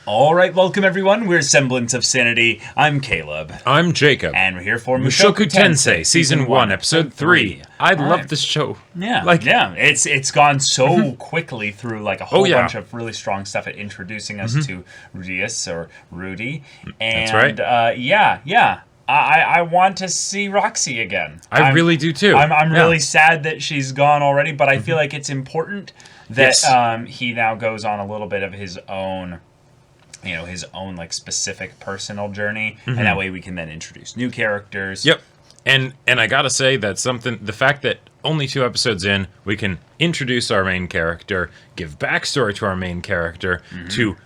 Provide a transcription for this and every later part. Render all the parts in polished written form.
All right, welcome everyone. We're Semblance of Sanity. I'm Caleb. I'm Jacob. And we're here for Mushoku Tensei, Season 1, Episode 3. I love this show. Yeah, it's gone so quickly through like a whole bunch of really strong stuff at introducing us to Rudeus or Rudy. And, that's right. I want to see Roxy again. I really do too. I'm really sad that she's gone already, but I feel like it's important that he now goes on a little bit of his own, his own like specific personal journey, and that way we can then introduce new characters. Yep. And I gotta say that the fact that only 2 episodes in, we can introduce our main character, give backstory to our main character, to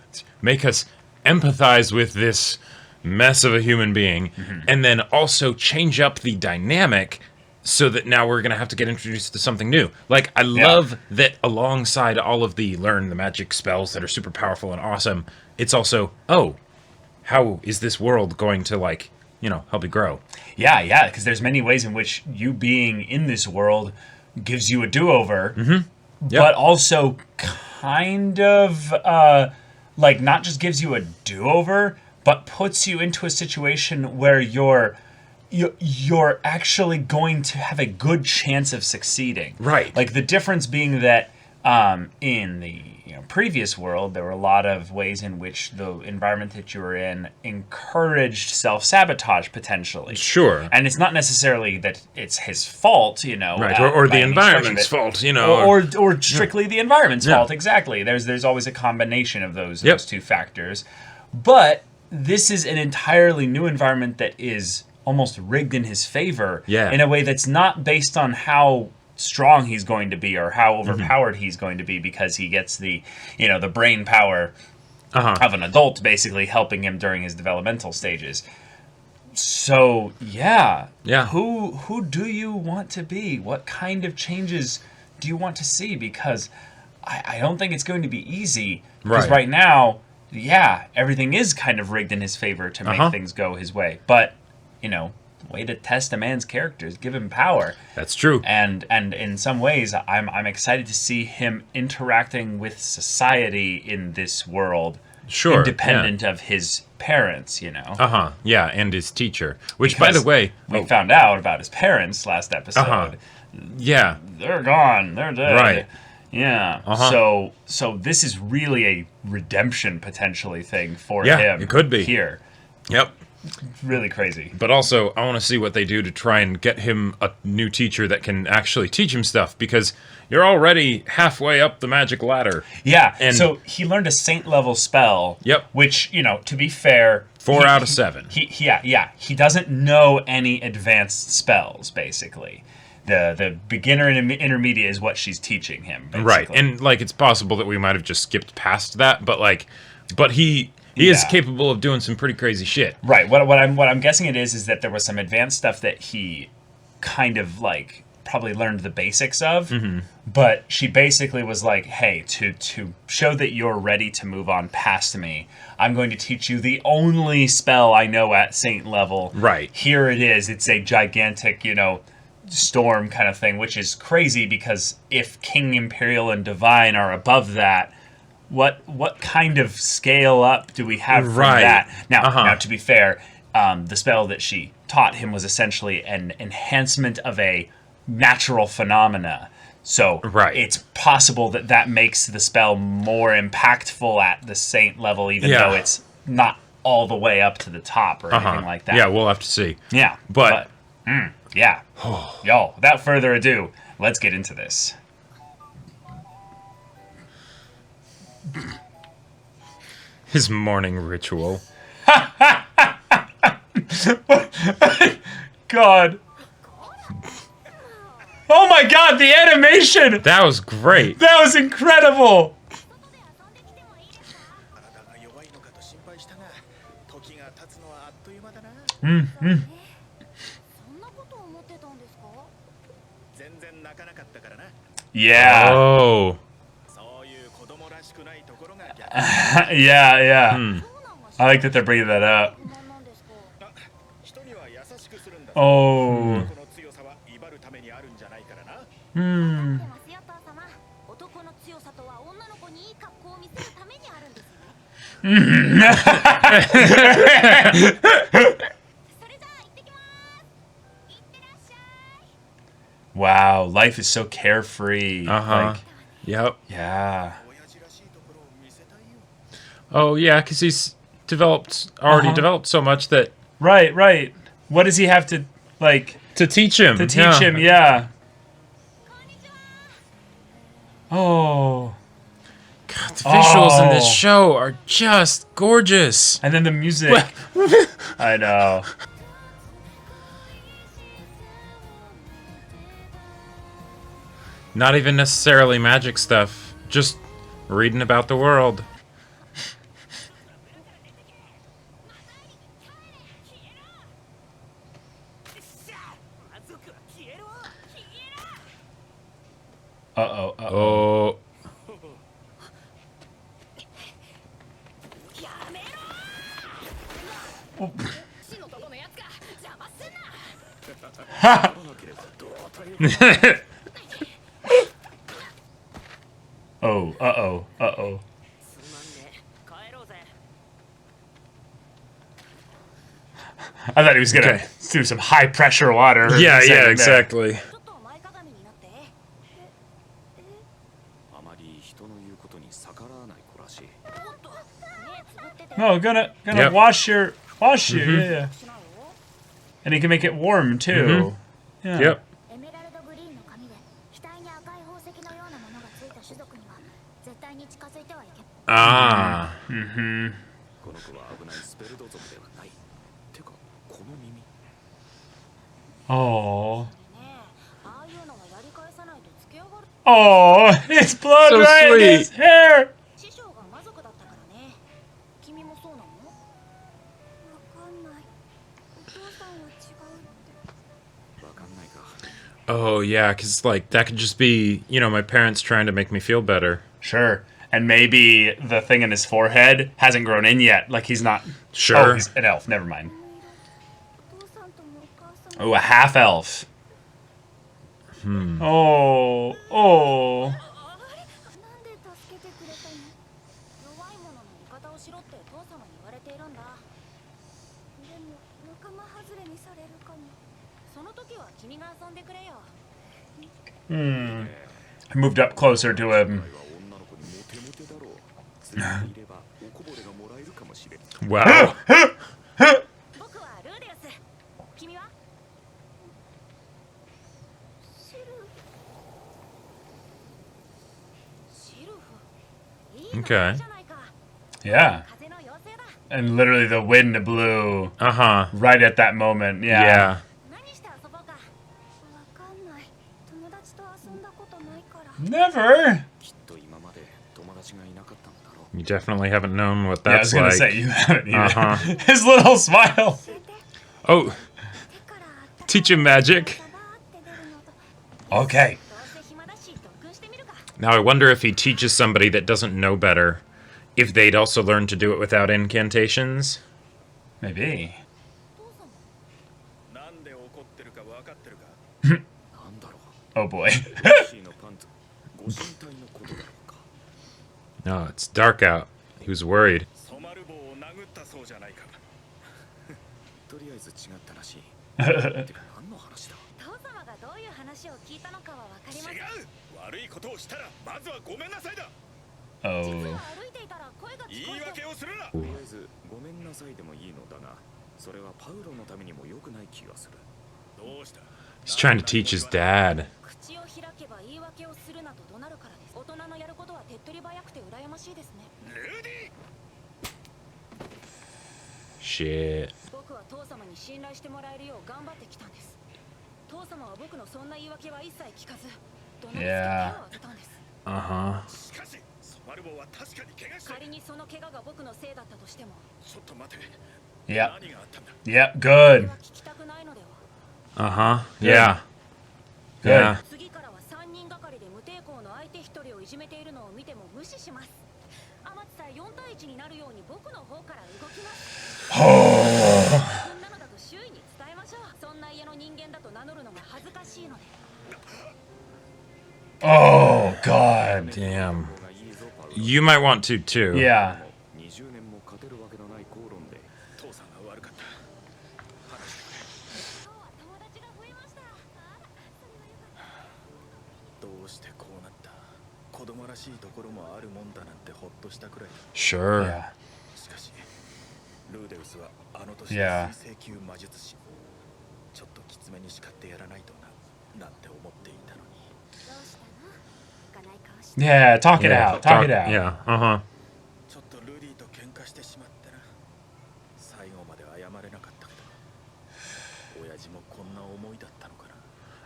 make us empathize with this mess of a human being, and then also change up the dynamic so that now we're going to have to get introduced to something new. Like, I love that alongside all of the learn the magic spells that are super powerful and awesome, it's also, how is this world going to, like, help you grow? Yeah, because there's many ways in which you being in this world gives you a do-over, but also kind of, not just gives you a do-over, but puts you into a situation where you're actually going to have a good chance of succeeding. Right. Like, the difference being that in the previous world, there were a lot of ways in which the environment that you were in encouraged self-sabotage, potentially. Sure. And it's not necessarily that it's his fault, Right, or the environment's fault, Or strictly the environment's fault, exactly. There's always a combination of those two factors. But this is an entirely new environment that is almost rigged in his favor in a way that's not based on how strong he's going to be or how overpowered he's going to be, because he gets the the brain power of an adult basically helping him during his developmental stages. So who do you want to be? What kind of changes do you want to see? Because I don't think it's going to be easy, because right now everything is kind of rigged in his favor to make things go his way. But, the way to test a man's character is give him power. That's true. And in some ways, I'm excited to see him interacting with society in this world. Sure. Independent of his parents, Yeah, and his teacher. Which, because, by the way, we found out about his parents last episode. Yeah. They're gone. They're dead. Right. Yeah. So this is really a redemption potentially thing for him. Yeah, it could be here. Yep. Really crazy. But also, I want to see what they do to try and get him a new teacher that can actually teach him stuff, because you're already halfway up the magic ladder. Yeah. And so he learned a saint level spell. Yep. Which, to be fair, 4 out of 7. He doesn't know any advanced spells, basically. The beginner and intermediate is what she's teaching him, basically. Right. And it's possible that we might have just skipped past that, but he is capable of doing some pretty crazy shit. Right. What I'm guessing it is that there was some advanced stuff that he kind of probably learned the basics of, but she basically was like, hey, to show that you're ready to move on past me, I'm going to teach you the only spell I know at saint level. Right. Here it is. It's a gigantic, storm kind of thing, which is crazy, because if King, Imperial, and Divine are above that, what kind of scale up do we have from that? Now, to be fair, the spell that she taught him was essentially an enhancement of a natural phenomena. So it's possible that makes the spell more impactful at the saint level, even though it's not all the way up to the top or anything like that. Yeah, we'll have to see. Yeah. But Yo, without further ado, let's get into this. His morning ritual. God. Oh my God, the animation! That was great. That was incredible! Yeah. Oh. Yeah. I like that they're bringing that up. Oh. Wow, life is so carefree. Uh-huh. Yep. Yeah. Oh, yeah, because he's already developed so much that... Right. What does he have to, like... To teach him. To teach him, yeah. Oh. God, the visuals in this show are just gorgeous. And then the music. I know. Not even necessarily magic stuff. Just reading about the world. Uh-oh. Oh. Uh-oh. I thought he was gonna do some high pressure water. Yeah, exactly. No, gonna wash you, yeah. And he can make it warm too. Yeah. Yep. Ah. Oh. Oh, it's blood So right in his sweet. hair. Oh, yeah, because, like, that could just be, my parents trying to make me feel better. Sure. And maybe the thing in his forehead hasn't grown in yet. Like, he's not... Sure. Oh, he's an elf. Never mind. Oh, a half-elf. Oh. I moved up closer to him. Wow. Okay. Yeah. And literally the wind blew Uh-huh. right at that moment. Yeah. Yeah. Never. You definitely haven't known what Yeah, I that's was gonna like. say you haven't either. Uh-huh. His little smile. Oh. Teach him magic. Okay. Now I wonder if he teaches somebody that doesn't know better, if they'd also learn to do it without incantations. Maybe. Oh boy. No, it's dark out. He was worried. Oh. He's trying to teach his dad. Shit. Yeah. Uh-huh. Yep. Yep, good. Uh-huh. Yeah. Good. Yeah. Oh. Oh, God. Damn. You might want to, too. Yeah. Sure. Yeah. Yeah. Yeah, talk it out. Talk it out. Yeah, uh-huh.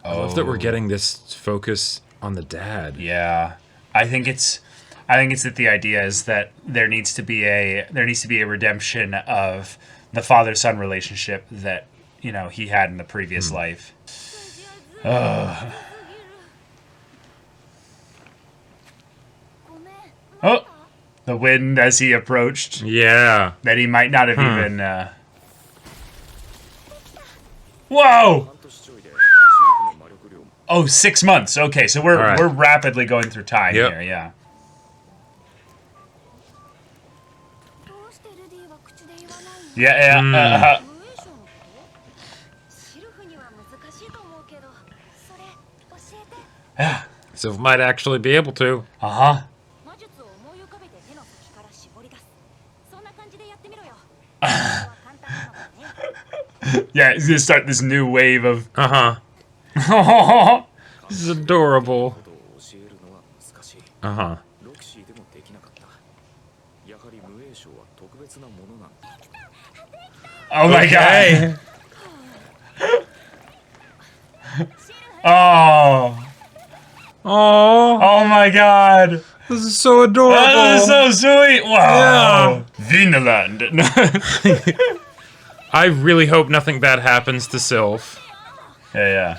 I love that we're getting this focus on the dad. Yeah. I think it's that the idea is that there needs to be a redemption of the father-son relationship that, you know, he had in the previous life. Oh, the wind as he approached. Yeah. That he might not have even. Whoa! Oh, 6 months. Okay, so we're rapidly going through time here. Yeah. Yeah. Yeah. So might actually be able to. Uh-huh. Yeah, he's gonna start this new wave of. Uh-huh. This is adorable. Uh-huh. Oh my god. Oh. Oh my god. This is so adorable. That is so sweet. Wow. Yeah. Vinland. I really hope nothing bad happens to Sylph. Yeah.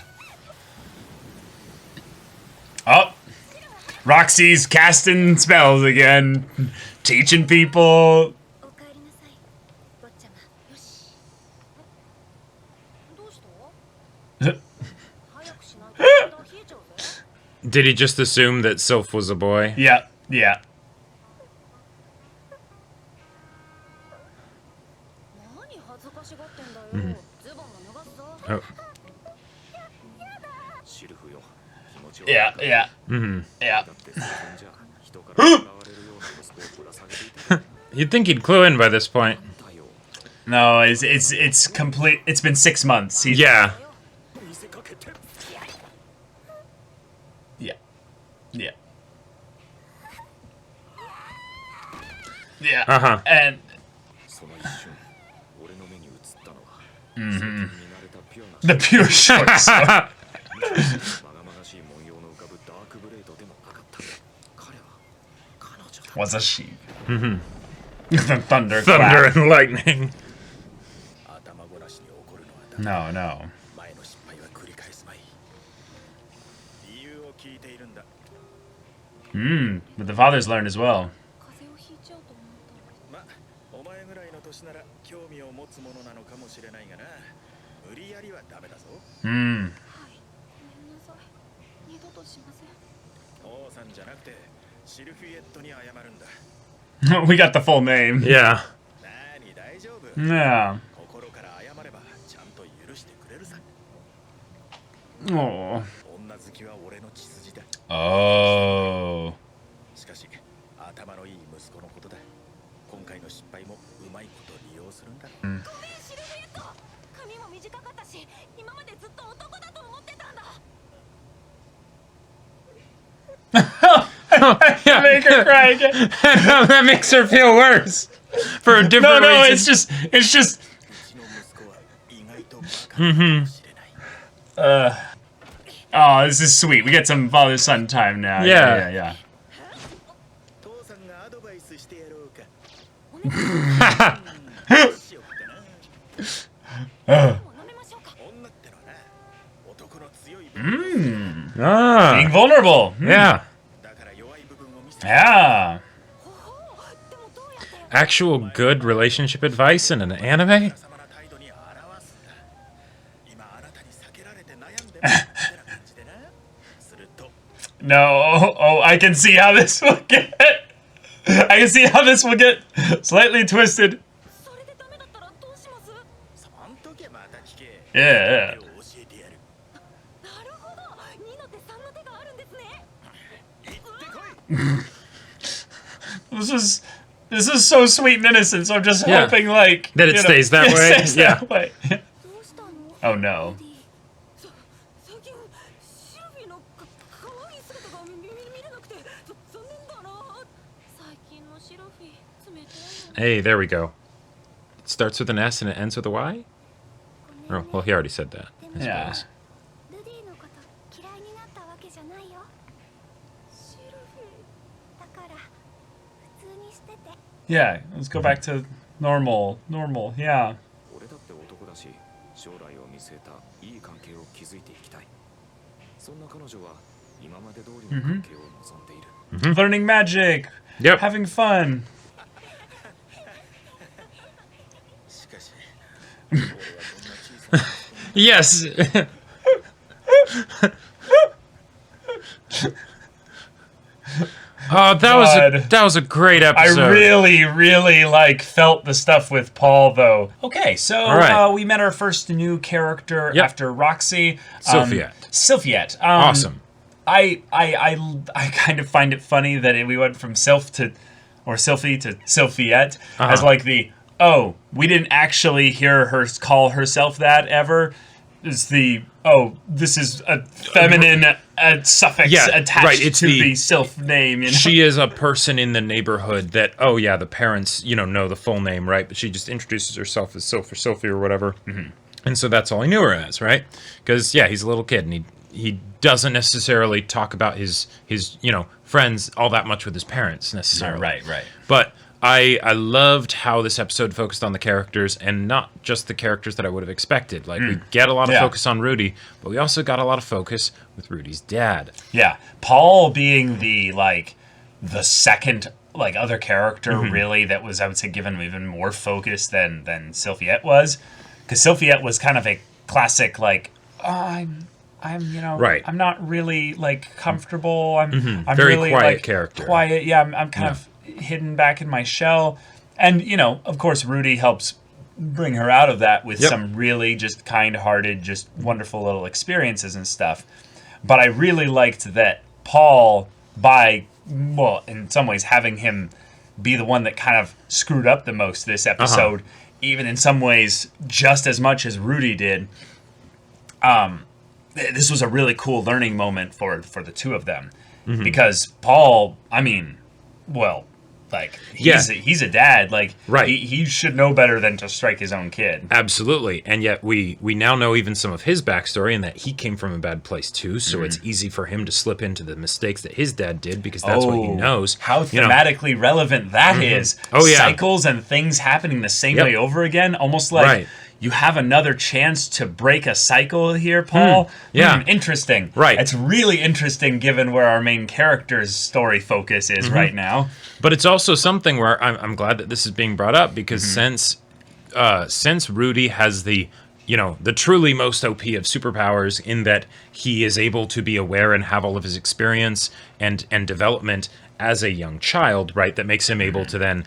Oh. Roxy's casting spells again. Teaching people. Did he just assume that Sylph was a boy? Yeah. Mm-hmm. Oh. Yeah. Mm-hmm. Yeah. You'd think he'd clue in by this point. No, it's complete. It's been 6 months. Yeah. Yeah. Uh-huh. And the pure short sword. Was a sheep. Mm-hmm. The thunder and lightning. No. But the father's learned as well. We got the full name. Yeah. Yeah. Oh. Oh. Make her cry again. That makes her feel worse. For a different reason. No, it's just. Mm-hmm. Oh, this is sweet. We get some father-son time now. Yeah. Being vulnerable. Yeah. Yeah. Actual good relationship advice in an anime? No. Oh, I can see how this will get. I can see how this will get slightly twisted. Yeah. This is so sweet and innocent, so I'm just hoping, like... That it stays that way? Stays that way. Oh, no. Hey, there we go. It starts with an S and it ends with a Y? Oh, well, he already said that, I suppose. Yeah, let's go back to normal, yeah. Learning magic, having fun. Yes! Oh, that was a great episode. I really like felt the stuff with Paul though. Okay, so we met our first new character after Roxy, Sylphiette. Awesome. I kind of find it funny that we went from Sylphie to Sylphiette as like we didn't actually hear her call herself that ever. Is this is a feminine suffix attached to the sylph name. You know? She is a person in the neighborhood that, the parents, know the full name, right? But she just introduces herself as Sylph or Sylphie or whatever. And so that's all I knew her as, right? Because, he's a little kid and he doesn't necessarily talk about his friends all that much with his parents necessarily. Right. But I loved how this episode focused on the characters and not just the characters that I would have expected. Like, we get a lot of focus on Rudy, but we also got a lot of focus with Rudy's dad. Yeah. Paul being the second, other character, really, that was, I would say, given even more focus than Sylphiette was. Because Sylphiette was kind of a classic, I'm not really, comfortable. I'm very really, quiet character. Quiet, yeah. I'm kind of hidden back in my shell. And, of course, Rudy helps bring her out of that with some really just kind-hearted, just wonderful little experiences and stuff. But I really liked that Paul, in some ways, having him be the one that kind of screwed up the most this episode, even in some ways just as much as Rudy did, this was a really cool learning moment for the two of them. Because Paul, he's a dad. He should know better than to strike his own kid. Absolutely. And yet we now know even some of his backstory and that he came from a bad place too. So it's easy for him to slip into the mistakes that his dad did because that's what he knows. How thematically relevant that is. Oh, yeah. Cycles and things happening the same way over again. Almost like you have another chance to break a cycle here, Paul. Interesting. Right. It's really interesting given where our main character's story focus is right now. But it's also something where I'm glad that this is being brought up because since Rudy has the truly most OP of superpowers in that he is able to be aware and have all of his experience and development as a young child, right? That makes him able to then,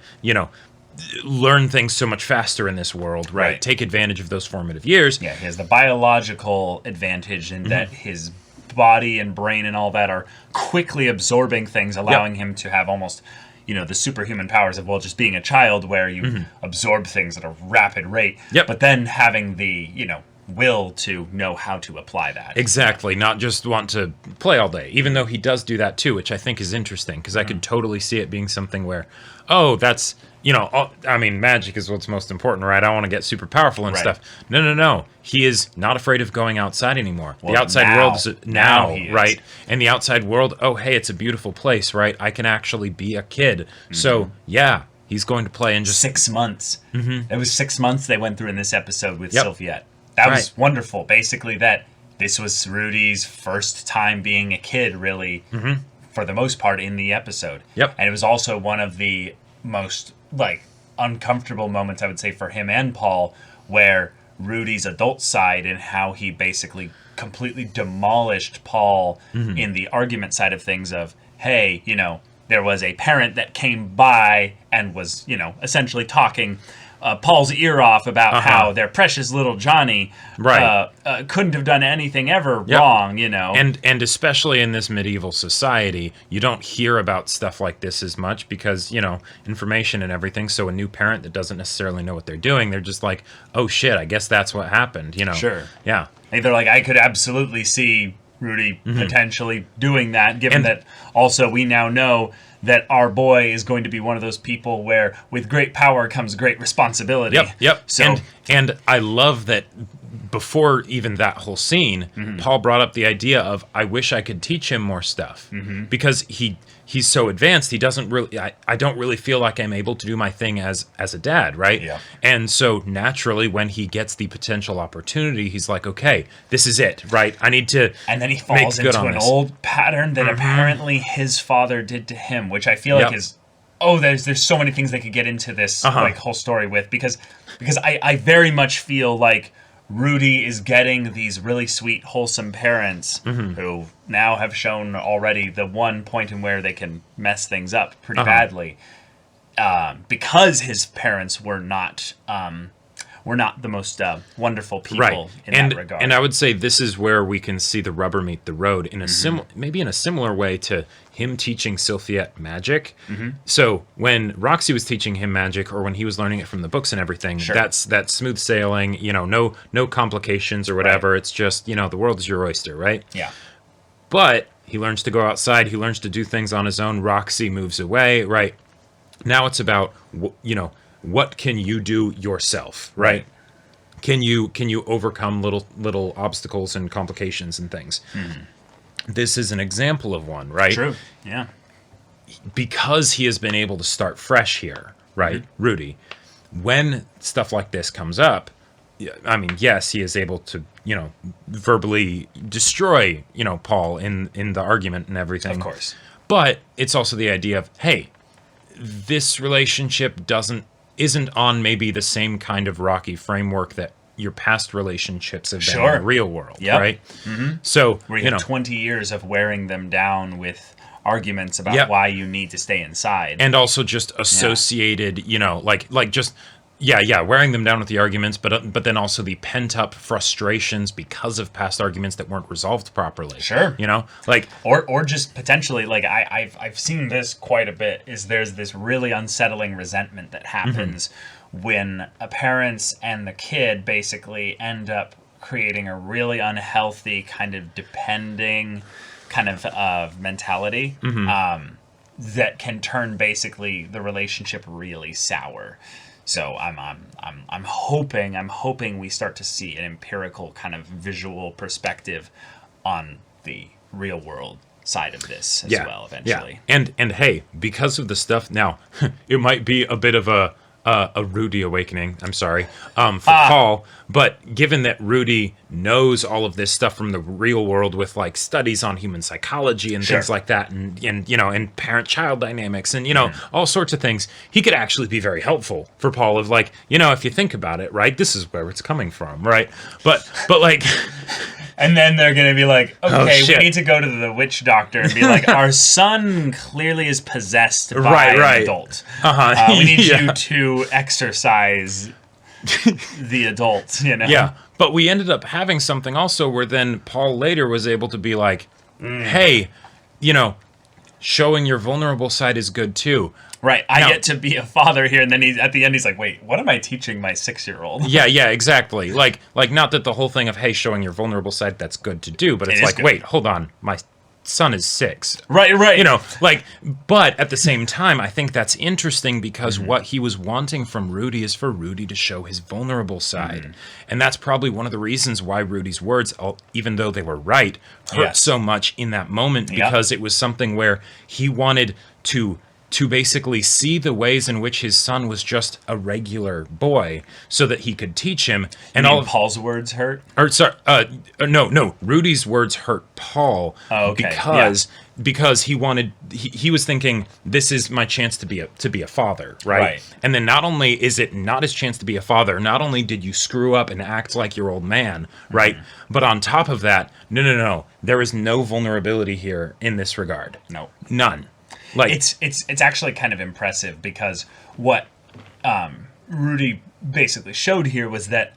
learn things so much faster in this world, right? Take advantage of those formative years. Yeah, he has the biological advantage in that his body and brain and all that are quickly absorbing things, allowing him to have almost, the superhuman powers of, just being a child where you absorb things at a rapid rate. But then having the, will to know how to apply that. Exactly, not just want to play all day, even though he does do that too, which I think is interesting, because I could totally see it being something where, that's, magic is what's most important, right? I want to get super powerful and stuff. No. He is not afraid of going outside anymore. Well, the outside world is now he is. Right? And the outside world, hey, it's a beautiful place, right? I can actually be a kid. So, he's going to play in just 6 months. It was 6 months they went through in this episode with Sylphiette. That was wonderful. Basically, that this was Rudy's first time being a kid, really, for the most part, in the episode. And it was also one of the most, uncomfortable moments, I would say, for him and Paul, where Rudy's adult side and how he basically completely demolished Paul in the argument side of things of, hey, there was a parent that came by and was, essentially talking Paul's ear off about how their precious little Johnny couldn't have done anything ever wrong, And especially in this medieval society, you don't hear about stuff like this as much because, information and everything. So a new parent that doesn't necessarily know what they're doing, they're just like, oh shit, I guess that's what happened, Sure. Yeah. And they're like, I could absolutely see Rudy potentially doing that, given that also we now know that our boy is going to be one of those people where with great power comes great responsibility. Yep. So, and I love that before even that whole scene, Paul brought up the idea of, I wish I could teach him more stuff because he's so advanced. He doesn't really, I don't really feel like I'm able to do my thing as a dad. Right. Yeah. And so naturally when he gets the potential opportunity, he's like, okay, this is it. Right. I need to, and then he falls into an old pattern that apparently his father did to him, which I feel like is, there's so many things they could get into this like whole story with, because I very much feel like Rudy is getting these really sweet, wholesome parents who now have shown already the one point in where they can mess things up pretty badly, because his parents were not the most wonderful people in that regard. And I would say this is where we can see the rubber meet the road in a maybe in a similar way to him teaching Sylphiette magic. So when Roxy was teaching him magic, or when he was learning it from the books and everything, that's smooth sailing, no complications or whatever. Right. It's just, the world is your oyster, right? Yeah. But he learns to go outside. He learns to do things on his own. Roxy moves away, right? Now it's about, what can you do yourself, right? Can you overcome little obstacles and complications and things? This is an example of one, right? True. Yeah. Because he has been able to start fresh here, right, Rudy? When stuff like this comes up, I mean, yes, he is able to, verbally destroy, Paul in the argument and everything. Of course. But it's also the idea of, hey, this relationship isn't on maybe the same kind of rocky framework that your past relationships have been in the real world, right? So, where you have 20 years of wearing them down with arguments about why you need to stay inside. And also just associated, wearing them down with the arguments, but then also the pent-up frustrations because of past arguments that weren't resolved properly. Sure. Or just potentially, I've seen this quite a bit, is there's this really unsettling resentment that happens when a parents and the kid basically end up creating a really unhealthy kind of depending kind of mentality that can turn basically the relationship really sour. So I'm hoping we start to see an empirical kind of visual perspective on the real world side of this as well eventually. Yeah. And hey, because of the stuff now, it might be a bit of a Rudy awakening, I'm sorry, for Paul, but given that Rudy knows all of this stuff from the real world with like studies on human psychology and things like that, and parent-child dynamics and, all sorts of things, he could actually be very helpful for Paul of like, if you think about it, right, this is where it's coming from, right? But like... And then they're going to be like, okay, we need to go to the witch doctor and be like, our son clearly is possessed by an adult. We need you to exorcise the adult, Yeah, but we ended up having something also where then Paul later was able to be like, hey, showing your vulnerable side is good too. Right, I get to be a father here, and then at the end he's like, wait, what am I teaching my 6-year-old? Yeah, exactly. Like not that the whole thing of, hey, showing your vulnerable side, that's good to do, but it's like, wait, hold on, my son is 6. Right. But at the same time, I think that's interesting because what he was wanting from Rudy is for Rudy to show his vulnerable side. And that's probably one of the reasons why Rudy's words, even though they were right, hurt so much in that moment, because it was something where he wanted to basically see the ways in which his son was just a regular boy so that he could teach him. And all of Paul's words hurt? Or sorry, no. Rudy's words hurt Paul because he wanted he was thinking, this is my chance to be a father, right? And then not only is it not his chance to be a father, not only did you screw up and act like your old man, right? But on top of that, no. There is no vulnerability here in this regard. No. None. Like it's actually kind of impressive because what Rudy basically showed here was that,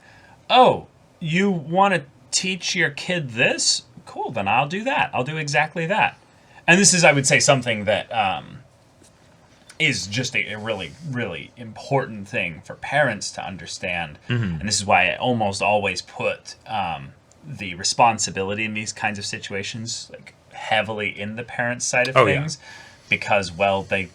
oh, you want to teach your kid this? Cool, then I'll do that. I'll do exactly that. And this is, I would say, something that is just a really, really important thing for parents to understand. And this is why I almost always put the responsibility in these kinds of situations like heavily in the parents' side of things, because, well, they,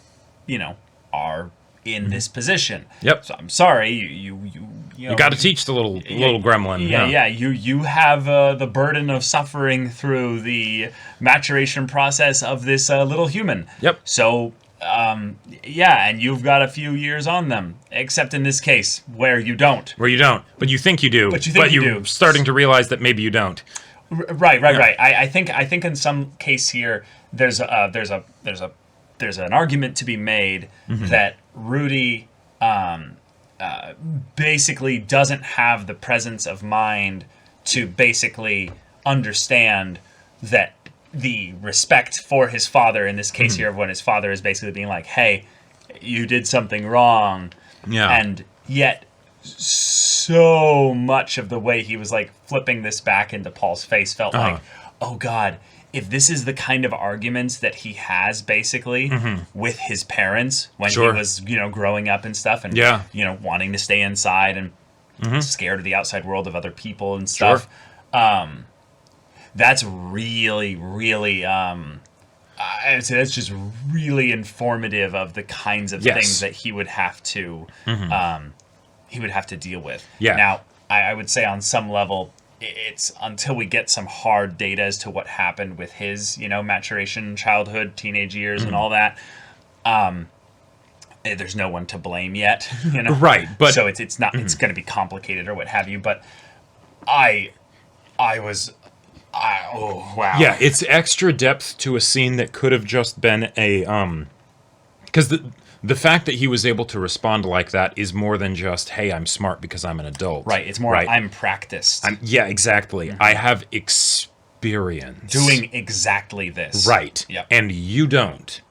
are in this position. Yep. So I'm sorry, you got to teach the little gremlin. Yeah. You have the burden of suffering through the maturation process of this little human. Yep. So, and you've got a few years on them, except in this case where you don't. But you think you do. But you're do. starting to realize that maybe you don't. Right. I think in some case here there's an argument to be made that Rudy basically doesn't have the presence of mind to basically understand that the respect for his father, in this case here, of when his father is basically being like, hey, you did something wrong. Yeah. And yet so much of the way he was like flipping this back into Paul's face felt like, oh God, if this is the kind of arguments that he has basically with his parents when he was, growing up and stuff and, wanting to stay inside and scared of the outside world of other people and stuff. That's really, really, I'd say that's just really informative of the kinds of things that he would have to, deal with. Yeah. Now, I would say on some level, it's until we get some hard data as to what happened with his, maturation, childhood, teenage years, and all that. There's no one to blame yet, Right, but so it's not it's going to be complicated or what have you. But oh wow, yeah, it's extra depth to a scene that could have just been a because the fact that he was able to respond like that is more than just, hey, I'm smart because I'm an adult. Right. It's more, I'm practiced. Yeah, exactly. I have experience doing exactly this. Right. Yep. And you don't.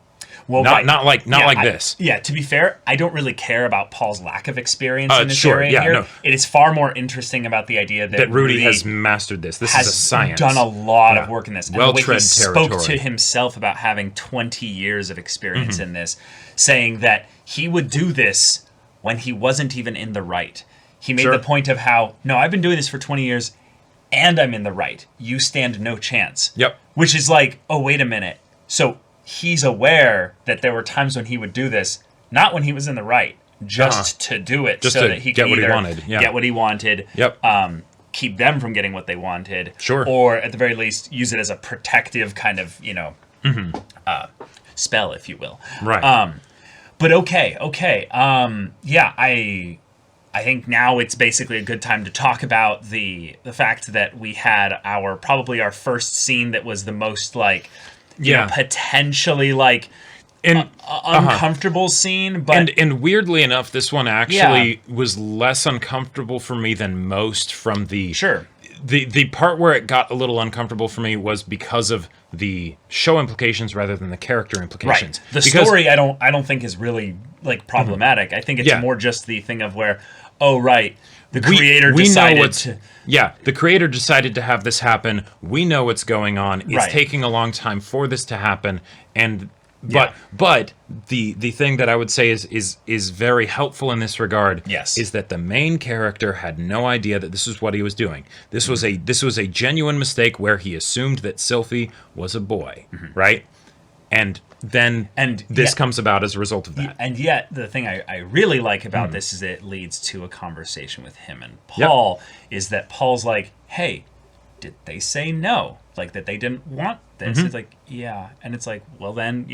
Well, not like this. Yeah, to be fair, I don't really care about Paul's lack of experience in this area here. No. It is far more interesting about the idea that Rudy has mastered this. This is a science. Done a lot of work in this. And well-tread the way he territory. spoke to himself about having 20 years of experience in this, saying that he would do this when he wasn't even in the right. He made the point of how, no, I've been doing this for 20 years and I'm in the right. You stand no chance. Yep. Which is like, oh, wait a minute. So he's aware that there were times when he would do this, not when he was in the right, just to do it, just so to that he get could what he either wanted. Yeah. get what he wanted, keep them from getting what they wanted, or at the very least use it as a protective kind of, spell, if you will. Right. But okay. I think now it's basically a good time to talk about the fact that we had probably our first scene that was the most like, potentially like uncomfortable scene, but and weirdly enough, this one actually was less uncomfortable for me than most from the the part where it got a little uncomfortable for me was because of the show implications rather than the character implications. Right. The story I don't think is really like problematic. I think it's more just the thing of where, the creator decided to... Yeah, the creator decided to have this happen. We know what's going on. It's taking a long time for this to happen, and but the thing that I would say is very helpful in this regard is that the main character had no idea that this is what he was doing. This was a genuine mistake where he assumed that Sylphie was a boy, right? And then this comes about as a result of that. And yet, the thing I really like about this is it leads to a conversation with him and Paul, is that Paul's like, hey, did they say no? Like, that they didn't want this? It's like, yeah. And it's like, well then,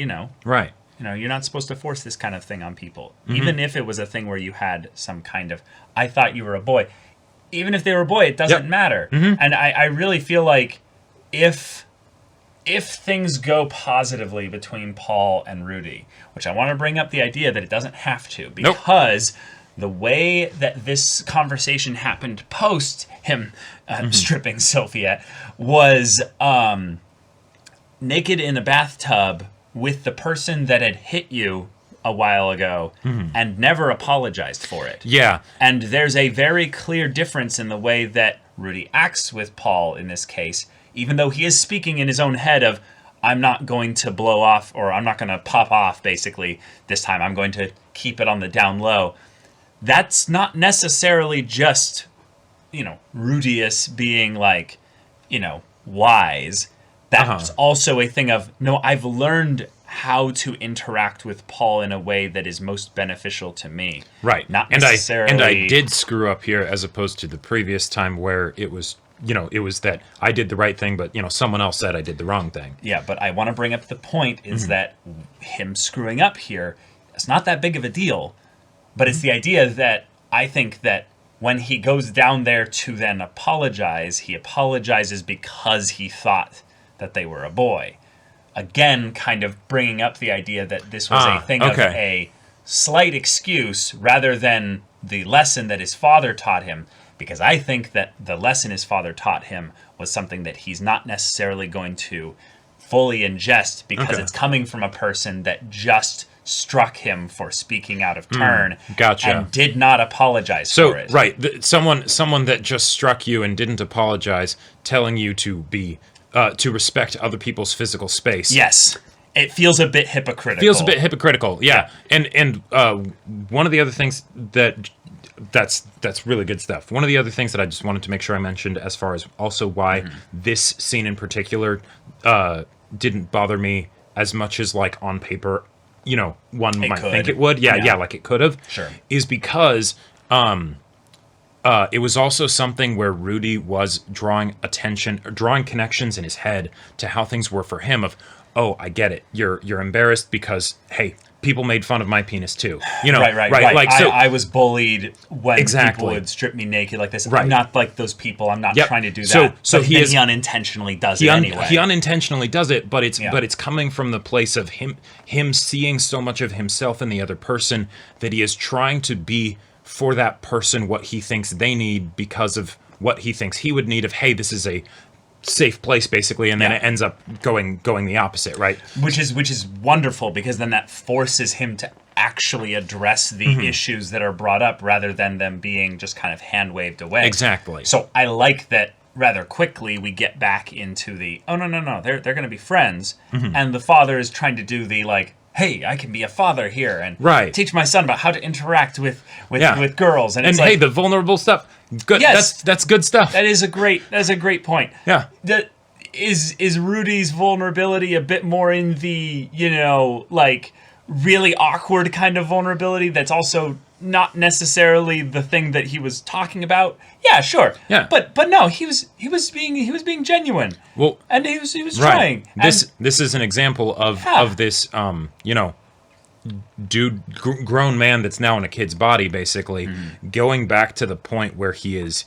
Right. You're not supposed to force this kind of thing on people. Even if it was a thing where you had some kind of, I thought you were a boy. Even if they were a boy, it doesn't matter. And I really feel like if things go positively between Paul and Rudy, which I want to bring up the idea that it doesn't have to, because the way that this conversation happened post him stripping Sophia was naked in a bathtub with the person that had hit you a while ago and never apologized for it. Yeah. And there's a very clear difference in the way that Rudy acts with Paul in this case, even though he is speaking in his own head of, I'm not going to blow off, or I'm not going to pop off, basically, this time. I'm going to keep it on the down low. That's not necessarily just, Rudeus being like, wise. That's also a thing of, no, I've learned how to interact with Paul in a way that is most beneficial to me. Right. Not necessarily... And I did screw up here as opposed to the previous time where it was, it was that I did the right thing, but, someone else said I did the wrong thing. Yeah, but I want to bring up the point is that him screwing up here, it's not that big of a deal, but it's the idea that I think that when he goes down there to then apologize, he apologizes because he thought that they were a boy. Again, kind of bringing up the idea that this was a thing of a slight excuse rather than the lesson that his father taught him, because I think that the lesson his father taught him was something that he's not necessarily going to fully ingest because it's coming from a person that just struck him for speaking out of turn and did not apologize for it. Right, someone that just struck you and didn't apologize, telling you to be to respect other people's physical space. Yes. It feels a bit hypocritical. Yeah. And one of the other things that's really good stuff. One of the other things that I just wanted to make sure I mentioned as far as also why this scene in particular didn't bother me as much as like on paper, one might think it would. Yeah, like it could have. Sure. Is because it was also something where Rudy was drawing connections in his head to how things were for him of, oh, I get it. You're embarrassed because, hey, people made fun of my penis too. Right. Like, so, I was bullied when people would strip me naked like this. Right. I'm not like those people. I'm not trying to do that. So he unintentionally does it anyway. He unintentionally does it, but it's coming from the place of him seeing so much of himself in the other person that he is trying to be for that person what he thinks they need because of what he thinks he would need of, hey, this is a safe place basically, and then it ends up going the opposite, right? Which is wonderful because then that forces him to actually address the issues that are brought up rather than them being just kind of hand waved away. Exactly. So I like that rather quickly we get back into the no, they're going to be friends, and the father is trying to do the like, hey, I can be a father here and teach my son about how to interact with girls. And it's hey, like, the vulnerable stuff. Good. Yes, that's good stuff. That is a great point. Yeah. That is Rudy's vulnerability a bit more in the, like really awkward kind of vulnerability that's also not necessarily the thing that he was talking about. Yeah, sure. Yeah. But no, he was being genuine. Well, and he was trying. This is an example of this grown man that's now in a kid's body basically going back to the point where he is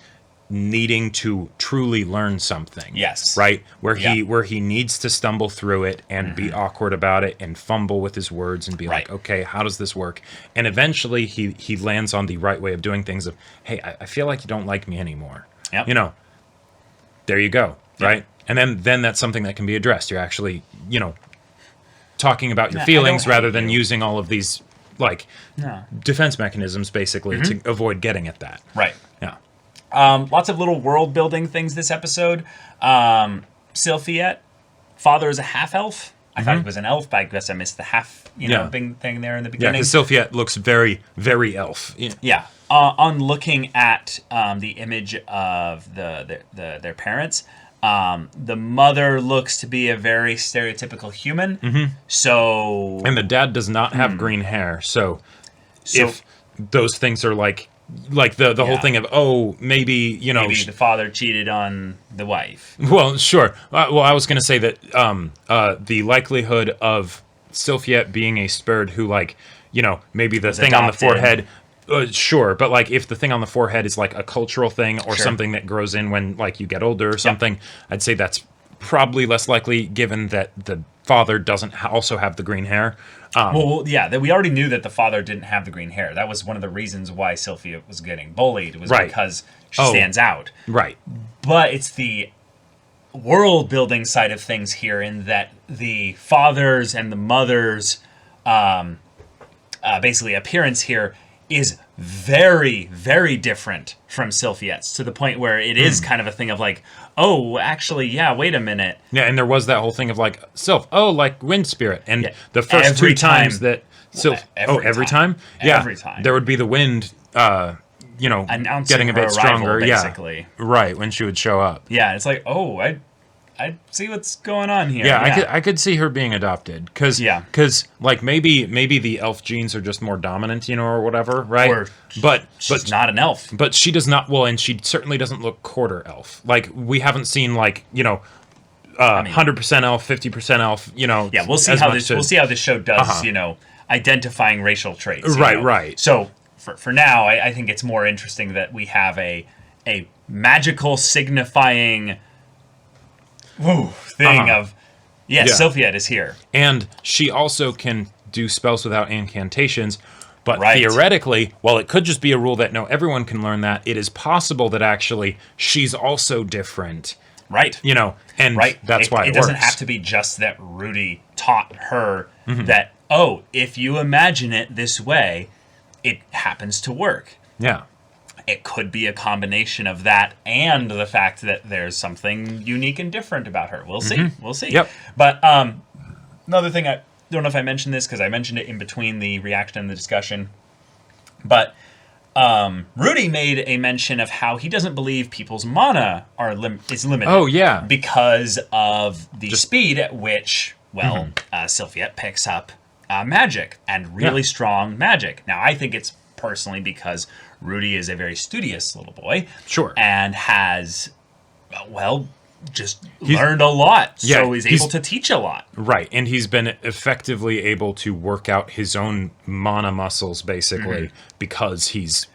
needing to truly learn something. Yes. Right? Where he needs to stumble through it and be awkward about it and fumble with his words and be like, okay, how does this work? And eventually he lands on the right way of doing things of, hey, I feel like you don't like me anymore. Yep. There you go. Right? And then that's something that can be addressed. You're actually, talking about your feelings rather than using all of these like defense mechanisms basically to avoid getting at that. Right. Yeah. Lots of little world building things this episode. Sylphiette, father is a half elf. I thought he was an elf, but I guess I missed the half big thing there in the beginning. Yeah, because Sylphiette looks very, very elf. Yeah. On looking at the image of their parents, the mother looks to be a very stereotypical human. So, and the dad does not have green hair. So if those things are like the whole thing of maybe the father cheated on the wife. Well, sure. Well, I was going to say that the likelihood of Sylphiette being a Spurd who maybe the thing on the forehead. Sure, but if the thing on the forehead is like a cultural thing or something that grows in when you get older or something, I'd say that's probably less likely given that the father doesn't also have the green hair. We already knew that the father didn't have the green hair. That was one of the reasons why Sylphia was getting bullied, was because she stands out. Right. But it's the world building side of things here, in that the father's and the mother's basically appearance here is very, very different from Sylphiette's, to the point where it is kind of a thing of like, oh, actually, yeah, wait a minute. Yeah, and there was that whole thing of like, Sylph, oh, like wind spirit. And the first Every two times time. that Sylph, every time? Every time. There would be the wind, Announcing getting a her bit arrival, stronger. basically. Yeah, right, when she would show up. Yeah, it's like, oh, I see what's going on here. Yeah, I could see her being adopted because like maybe the elf genes are just more dominant, or whatever, right? Or but she's not an elf. But she does not. Well, and she certainly doesn't look quarter elf. Like we haven't seen 100% elf, 50% elf. Yeah, we'll see how this show does. Identifying racial traits. Right. So for now, I think it's more interesting that we have a magical signifying thing of Sylphiette is here, and she also can do spells without incantations. But theoretically, while it could just be a rule that no, everyone can learn that, it is possible that actually she's also different. Right. And that's why it doesn't works. have to be just that Rudy taught her that, oh, if you imagine it this way, it happens to work. Yeah. It could be a combination of that and the fact that there's something unique and different about her. We'll see. We'll see. Yep. But another thing, I don't know if I mentioned this because I mentioned it in between the reaction and the discussion, but Rudy made a mention of how he doesn't believe people's mana is limited. Oh, yeah. Because of the speed at which, Sylphiette picks up magic, and really strong magic. Now, I think it's personally because Rudy is a very studious little boy. Sure. And has, just learned a lot. So he's able to teach a lot. Right. And he's been effectively able to work out his own mana muscles, basically, because he's,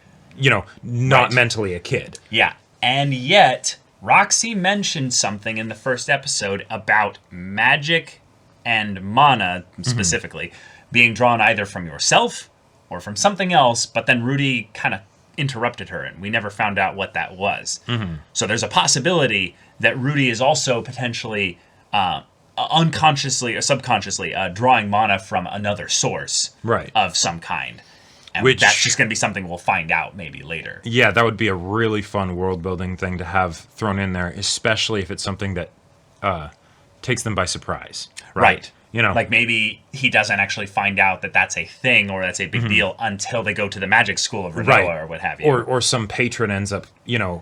not mentally a kid. Yeah. And yet, Roxy mentioned something in the first episode about magic and mana, specifically, being drawn either from yourself or from something else, but then Rudy kind of interrupted her, and we never found out what that was. So there's a possibility that Rudy is also potentially unconsciously or subconsciously drawing mana from another source of some kind. And that's just going to be something we'll find out maybe later. Yeah, that would be a really fun world-building thing to have thrown in there, especially if it's something that takes them by surprise. Right. Like maybe he doesn't actually find out that that's a thing or that's a big deal until they go to the magic school of Renoa or what have you. Or some patron ends up,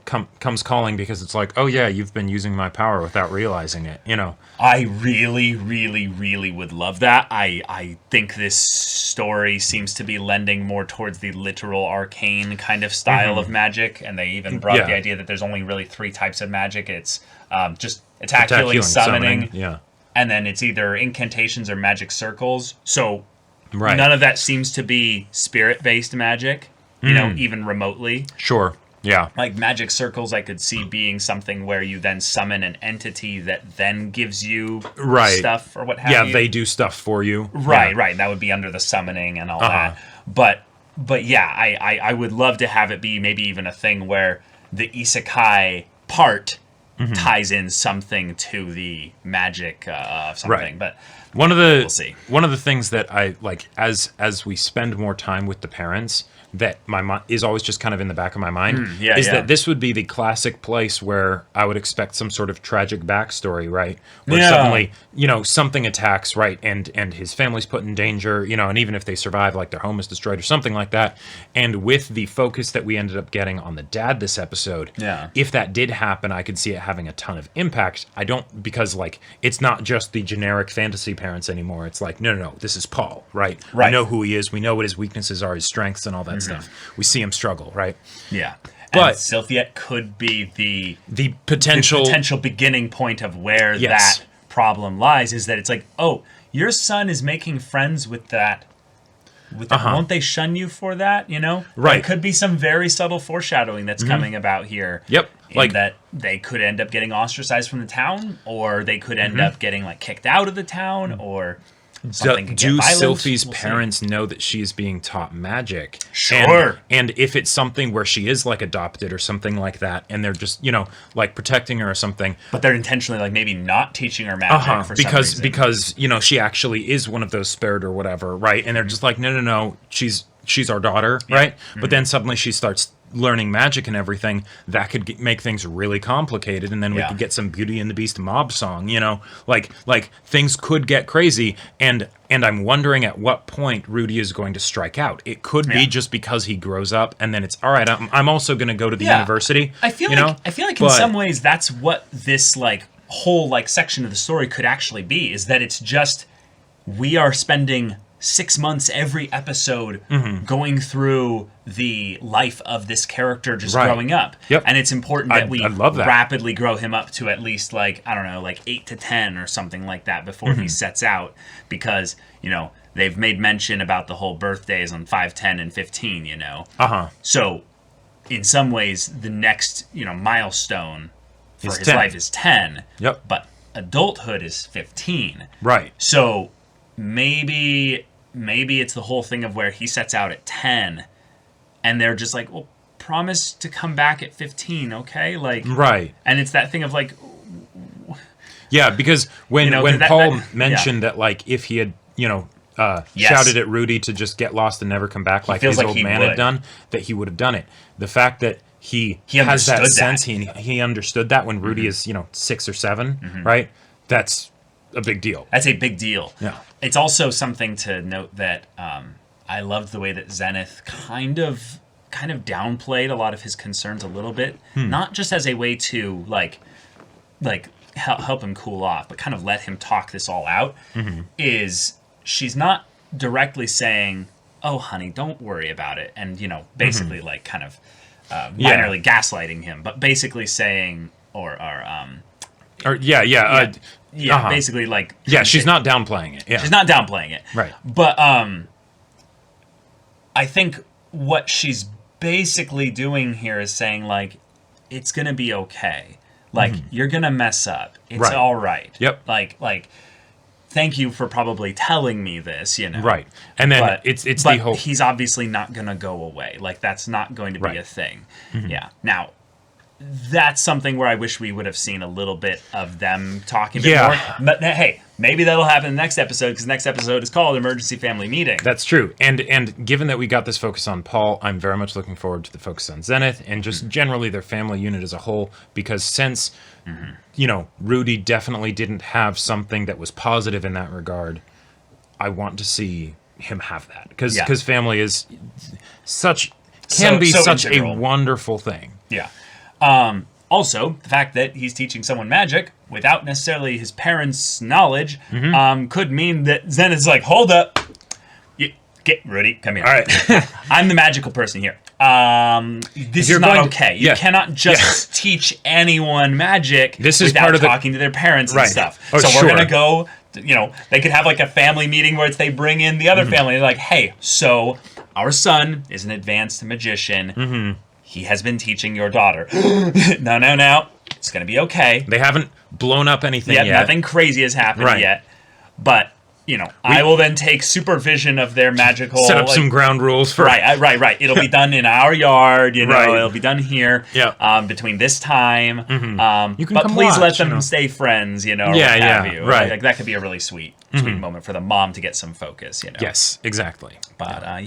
comes calling because it's like, oh yeah, you've been using my power without realizing it, I really, really, really would love that. I think this story seems to be lending more towards the literal arcane kind of style of magic, and they even brought the idea that there's only really 3 types of magic. It's just attack, healing, summoning. Yeah. And then it's either incantations or magic circles. So none of that seems to be spirit-based magic, even remotely. Sure, yeah. Like magic circles I could see being something where you then summon an entity that then gives you stuff or what have you. Yeah, they do stuff for you. Right. That would be under the summoning and all that. But yeah, I would love to have it be maybe even a thing where the isekai part ties in something to the magic of something, but we'll see. One of the things that I like as we spend more time with the parents, that is always just kind of in the back of my mind, that this would be the classic place where I would expect some sort of tragic backstory, right? Where suddenly, something attacks, right, and his family's put in danger, and even if they survive, like their home is destroyed or something like that. And with the focus that we ended up getting on the dad this episode, if that did happen, I could see it having a ton of impact. Because like it's not just the generic fantasy parents anymore. It's like, no, this is Paul, right? We know who he is. We know what his weaknesses are, his strengths, and all that stuff. We see him struggle, right? Yeah. But Sylphiette could be the potential beginning point of where that problem lies, is that it's like, oh, your son is making friends with that. Won't they shun you for that, Right. There could be some very subtle foreshadowing that's coming about here. Yep. Like that they could end up getting ostracized from the town, or they could end up getting like kicked out of the town, or something could get do violent. Sylphie's We'll see. parents know that she is being taught magic? Sure. And if it's something where she is like adopted or something like that, and they're just like protecting her or something, But they're intentionally like maybe not teaching her magic for some reason. because she actually is one of those spared or whatever, right? And they're just like, no, she's our daughter, right? But then suddenly she starts learning magic and everything. That could make things really complicated, and then we could get some Beauty and the Beast mob song, like things could get crazy. And I'm wondering at what point Rudy is going to strike out. It could be just because he grows up, and then it's all right. I'm also going to go to the university. I feel like in some ways that's what this like whole like section of the story could actually be. Is that it's just we are spending 6 months every episode going through the life of this character just growing up. Yep. And it's important that we I love that. rapidly grow him up to at least like, I don't know, like 8 to 10 or something like that before he sets out, because, they've made mention about the whole birthdays on 5, 10, and 15, So in some ways the next, milestone for his 10. life is 10. Yep. But adulthood is 15. Right. So maybe it's the whole thing of where he sets out at 10 and they're just like, well, promise to come back at 15, okay? Like, right. And it's that thing of like, yeah, because when that- Paul that- mentioned that, like, if he had shouted at Rudy to just get lost and never come back like feels his like old he man would. had done, that he would have done it. The fact that he has that understood sense, that. he understood that when Rudy is 6 or 7, right? That's a big deal. that's a big deal. Yeah. It's also something to note that I loved the way that Zenith kind of downplayed a lot of his concerns a little bit, not just as a way to like help him cool off, but kind of let him talk this all out. Is she's not directly saying, "Oh, honey, don't worry about it," and basically like kind of minorly gaslighting him, but basically saying basically like she's not downplaying it. Yeah, she's not downplaying it, right. But I think what she's basically doing here is saying like, it's gonna be okay. Like you're gonna mess up. It's Right. all right. Yep. Like, thank you for probably telling me this. Right. And then But it's but the whole. he's obviously not gonna go away. Like that's not going to be Right. a thing. Yeah. Now. That's something where I wish we would have seen a little bit of them talking a bit more. But hey, maybe that'll happen in the next episode, because the next episode is called Emergency Family Meeting. That's true. And given that we got this focus on Paul, I'm very much looking forward to the focus on Zenith and just generally their family unit as a whole, because since, Rudy definitely didn't have something that was positive in that regard, I want to see him have that. Because family is such a integral. wonderful thing. Yeah. Also, the fact that he's teaching someone magic without necessarily his parents' knowledge could mean that Zenith's like, hold up. Get Rudy, come here. All right. I'm the magical person here. This is You're not going okay. to- You cannot just teach anyone magic This is without part of the- talking to their parents and Right. stuff. Oh, so sure. we're going to go, they could have like a family meeting where they bring in the other family. They're like, hey, so our son is an advanced magician. He has been teaching your daughter. No. It's going to be okay. They haven't blown up anything yet. Nothing crazy has happened yet. But, I will then take supervision of their magical... Set up some ground rules for... Right. It'll be done in our yard, Right. It'll be done here between this time. You can but come please watch, let them stay friends, or what have you. right. Like, that could be a really sweet moment for the mom to get some focus, Yes, exactly. But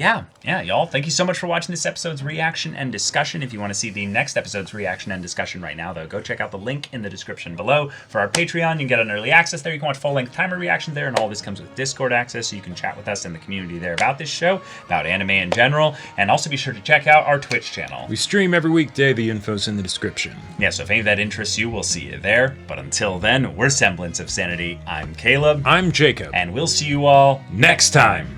y'all, thank you so much for watching this episode's reaction and discussion. If you want to see the next episode's reaction and discussion right now, though, go check out the link in the description below for our Patreon. You can get an early access there. You can watch full-length timer reactions there, and all this comes with Discord access, so you can chat with us in the community there about this show, about anime in general, and also be sure to check out our Twitch channel. We stream every weekday. The info's in the description. Yeah, so if any of that interests you, we'll see you there. But until then, we're Semblance of Sanity. I'm Caleb. I'm Jacob. And we'll see you all Next time.